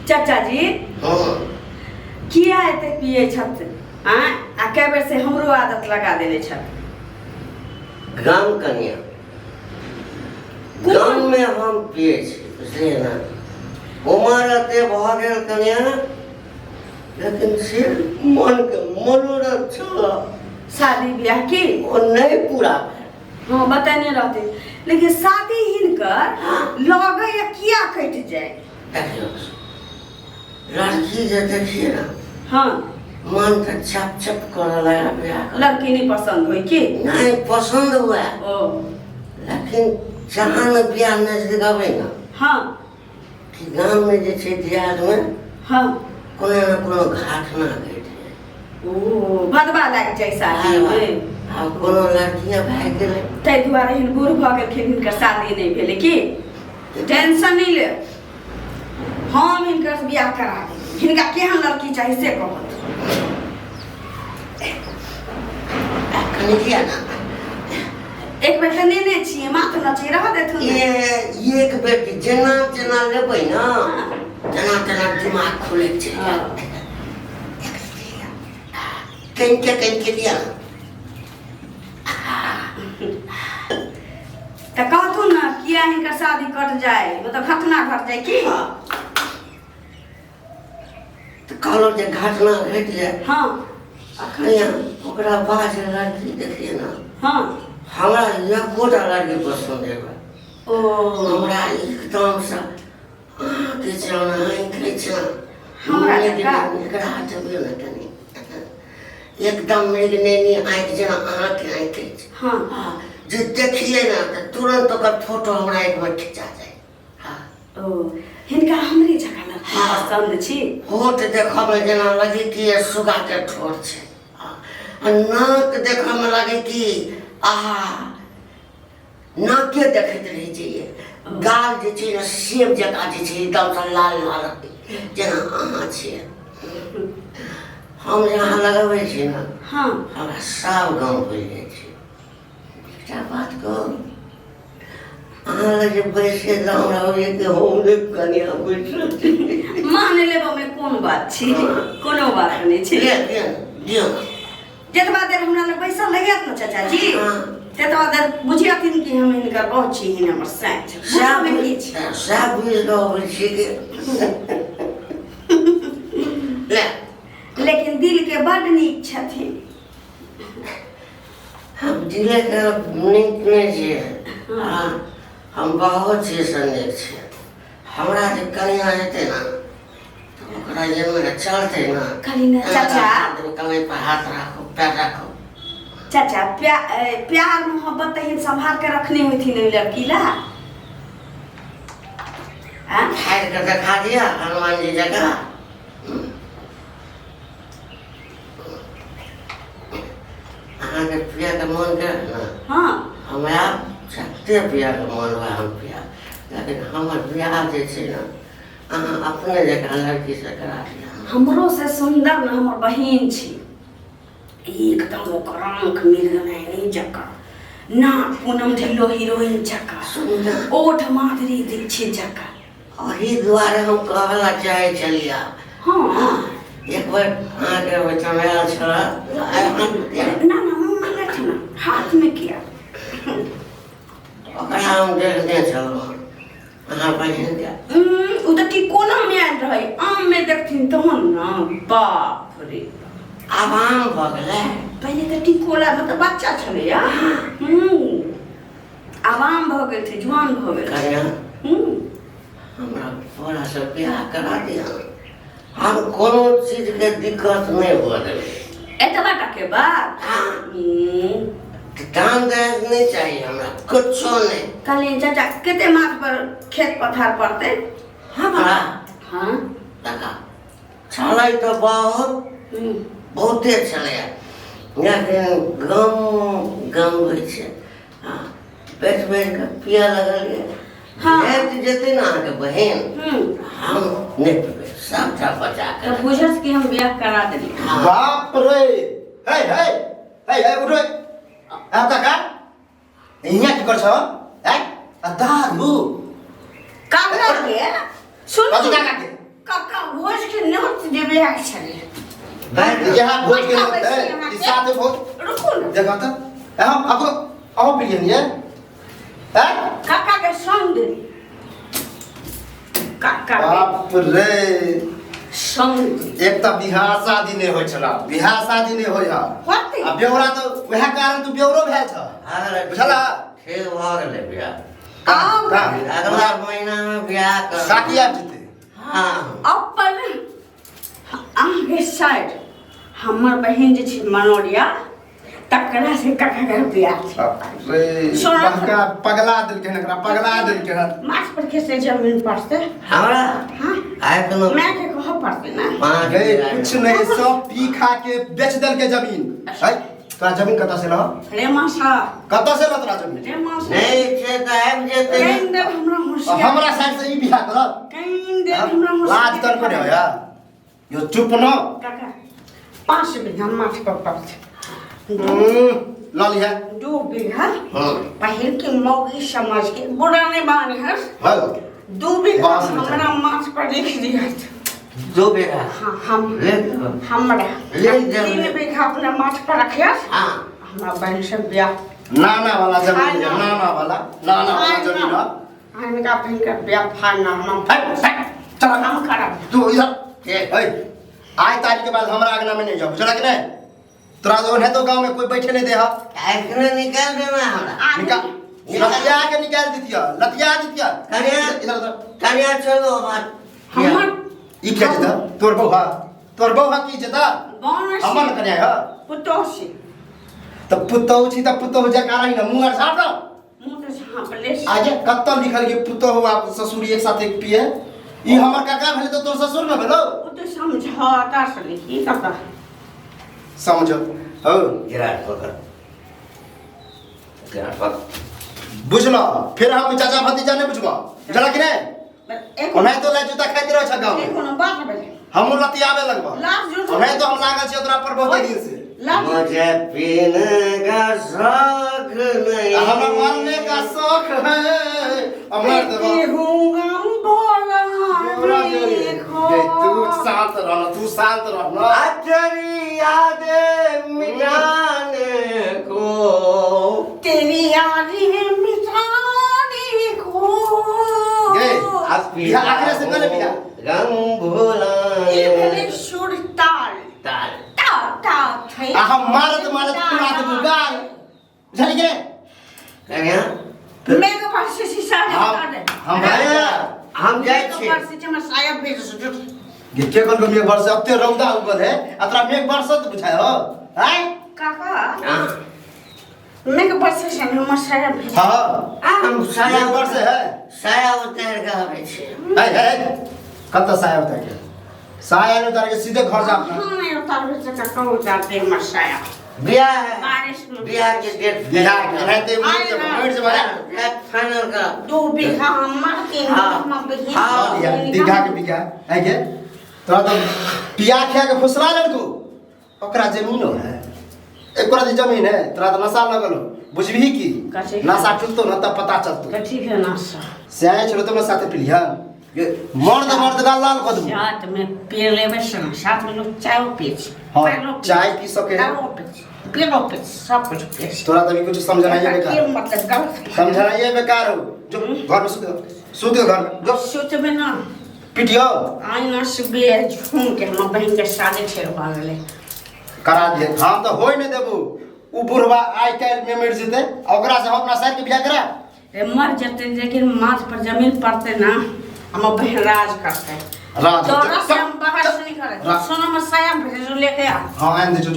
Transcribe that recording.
चाचा जी किया एते पिए छत आ कै बेर से हमरो आदत लगा देले छत गाम कनिया गाम में हम पिए छी बुझलिए ना उमर अते भ गेल कनिया लेकिन सिर्फ मन के मनोरथ छल शादी ब्याह की वो नहीं पूरा हाँ बताने रहते लेकिन शादी हिनकर लगे या किया कट जाए देखियो लड़की जो देखिए ना हाँ मन तो चप चप कर लगा ब्याह लड़की नहीं पसंद हुई की नहीं पसंद हुआ ओ लेकिन जहाँ न ब्याह नजदीक आवे ना हाँ कि गांव में जैसे दियाद में हाँ कोनो न कोनो घाट ना घट जाए ओ भदवा लग जाए शादी में अब कोनो लड़कियां भाग गेले तै दुआरे हिन बूढ़ भ गेलखिन हिनकर शादी नहीं भेले की टेंशन नहीं ले हम हिनकर बियाह करा देब हिनका केहन लड़की चाहिए से कहत कनी किया ना एक बेर त नेने छिए माथ नचै रह देथु ये एक बेर की जना जना लेबै ना जना जना दिमाग खुले छै कहीं के दिया त कहथु ना किया हिनकर शादी कट जाए मतलब घटना घट जाए की तो कहलो जे घटना घट जाए हाँ अखनिया ओकरा बाज लड़की देखिए ना हाँ हमरा एकोटा लड़की पसंद है ओ हमरा एकदम से के जाना है के जाना हमरा एकरा हटबे ना कनी एकदम मेरी नैनी आँख जना आँख आँख हाँ जो देखिए ना तो तुरंत ओकर फोटो हमरा एक बार खिंचा जाए हाँ ओ हिनका हमरे जगह ना पसंद छी होठ देखा में जना लगे कि ये सुगा के ठोर छे नाक देखा में लगे कि आहा नाक के देखत रही चाहिए गाल जे छै ना सेब जका जे छै एकदम से लाल लाल जना आहा छे हम जहाँ लगावे छी ना हाँ हमरा सब गाँव भूल जाए छी एकटा बात कहू अहाँ लगे बैसे तो हमरा होइए कि हम लोग कनिया बैठल छी मान लेबो में कोन बात छी कोनो बात नहीं छी दियो जतबा देर हमरा लग पैसा लगैत न चाचा जी ततबा देर बुझियथिन कि हम हिनकर बहुत छी हिन हमर साथ सब में की छै सब बुझ गए छी के ले लेकिन दिल के बड़ नीक छथिन हम दिल के नीक नहीं छै हाँ हम बहुत चीज से नीक छी हमरा जे कनिया हेतै ना तो ओकरा जे मेरा चलते ना खाली ना चाचा कहीं पर हाथ रखो पैर रखो चाचा प्यार मोहब्बत तहिन संभाल के रखने हुई थी नहीं लड़की ला खाए कर दिखा दिया हनुमान जी जगह आगे पिया का मन कर ना हाँ हमरा सकते पिया का मन हुआ हम पिया लेकिन हमार ब्याह जे छै ना अहाँ अपने जगह लड़की से करा दिया हमरो से सुंदर न हमर बहिन छी एकदम ओकर आँख मिलगनाई जका नाक पूनम ढिल्लो हीरोइन जका सुंदर ओठ माधुरी दीक्षित जका वही द्वारे हम कहला चाहे चलिया हाँ एक बार आगे बैठल छला ना मुंह में बैठ ना हाथ में किया ओकरा हम देख दे चलो अहाँ बहिन दिया उ त की कोना में आयल रहे आम में देखथिन तहन ना बाप रे आवाम भ गेलै पहले त टिकोला मतलब बच्चा छले या आवाम भ गेल छै जवान भ गेल कन्या हमरा थोड़ा सा ब्याह करा दिया हम कोनो चीज के दिक्कत नहीं हो रही एतबा टके बात दान दहेज नहीं चाहिए हमरा कुछो नहीं कहलिए चाचा केते माथ पर खेत पथार पड़ते हमरा हाँ लगा छलै तो बहुते छलै लेकिन गम होइ छै बैठ बैठ के पिया लगलिए हाँ जेते ना के बहन हम नहीं पीबे सबटा बचा के तो बुझस कि हम ब्याह करा देली बाप रे हे हे हे हे उठो आता का यहाँ की करछ है दादू काम कर के सुन कथि का काटे काका भोज के नोट देबे आ छले यहाँ भोज के नोट है इस साथ भोज रुको ना देखा था हम आपको आओ प्रिय है काका के संग दे काका बाप रे संग एक तो बिहार शादी नहीं होय छला बिहार शादी नहीं होय हा होते आ बेवरा तो वह कारण तू बेवरो भेल छ बुझला खेल भ गेलै बियाह अब अगला महीना में बियाह कर काकी आब जेते हां अपन आगे साइड हमर बहन जे छै मनोरिया तकरा से काका के बियाह रे सोना बहका पगला दिल के नकरा पगला दिल के माछ पर के से जमीन पड़ते हमरा हां आय कोनो मैं के कह पड़ते ना गए कुछ नहीं सब पी खा के बेच दल के जमीन है तोरा जमीन कत से रह रे मासा कत से ल तोरा जमीन रे मासा नहीं छे त आबि जेतै केंद्र हमरा होशियार हमरा साइड से ई बियाह कर केंद्र हमरा होशियार लाज कर को नहीं या यो चुप न काका 5 बीघा माछ पर पड़ते ल लिया 2 बीघा हां पहिल की मौगी समझ के बुरा नहीं माने हस हेलो 2 बीघा हमरा माछ पर लिख दिया 2 बीघा हां हम ले हमरा ले 3 बीघा अपना माछ पर रखिया हां हमरा बहन से बियाह नाना वाला जमीन है नाना वाला जमीन है इनका बहन का बियाह फाड़ना हम चल हम करब तू इधर ए आज तारीख के बाद हमरा आगना में नहीं जाओ बुझला कि नहीं तोरा जो है तो गांव में कोई बैठे नहीं दे हा आखने निकाल देना हमरा निकाल लतिया के निकाल दितिया लतिया दितिया करिया इधर करिया चलो बात हमर ई क्या जता तोर बौहा की जता हमर कन्या है पुतोसी तो पुतौ छी त पुतौ जकारा ही न मुंह और साफ मुंह तो झाप ले आज कत्त लिखल के पुतौ आप ससुर एक साथ एक पिए ई हमर काका भेले तो तोर ससुर न भेलो वो तो समझौता से लिखी काका समझो हो गिराट पकड़ बुझलो फिर हम चाचा भतीजा नहीं बुझबो जला कि नहीं एक ओनाइ तो ले जूता खाइत रह छ गांव में कोनो बात बजे हम लतियावे लगबो लाज जो ओनाइ तो हम लागल छी तोरा पर बहुत दिन से लाज मुझे पीने का शौक नहीं हमें मानने का शौक है अमर देवा हम बोला तू शांत रहना तेरी यादें मिटाने को तेरी यादें मिटाने को आखिर से पहले बिया रंग भुलाने ये भले सुर ताल ताल ताल ताल थे हम मारत पूरा तो गाल झड़ी के कन्या मैं के पास से शीशा हटा दे हम जाय छी पास से मैं साया भेज सुट गिट्टे कोन को मेघ वर्ष अत्ते रौदा उगल है अतरा मेघ वर्ष तो बुझाय हो हैं काका मैं के पास से हम साया भेज हां हम साया मेघ वर्ष है साया उतार के आवे छी है कत साया उतार के साया ने उतार के सीधे घर जा अपना हां नहीं उतार भेज काका उतारते मैं साया बियाह है बारिश में बियाह के डेट बिहार के रहते मुझे से भरा डेट फाइनल का 2 बीघा हमर के हम बहिन बिघा के बिघा है के तोरा तो पिया खिया के फुसला लड़कू ओकरा जमीन है एकरा जमीन है तोरा तो नशा लगल बुझबी की कथी? नशा टूटतो न तब पता चलतो ठीक है ना सर से छोड़ तो साथे पिलिया मर्द गाल लाल कर दू साथ में पी लेबे साथ में लोग चाय पीछ हां चाय पी सके पिलो पीछ सब कुछ पीछ तोरा तो कुछ समझनाइए बेकार मतलब गलत समझनाइए बेकार हो जो घर में सुत घर में जो सोच में ना पिटियो आईना से बे झूम के हम बहन के शादी ठेरवा गेले करा दिए हम तो होय नहीं देबू उ बुढ़वा आइ काल में मर जेते ओकरा से हम अपना साथ के बियाह करा रे मर जते लेकिन माथ पर जमीन पड़ते ना हम बहन राज करते राज तो रस हम बाहर से नहीं करे सोना में साया भेज लेके आ हां आन दे जो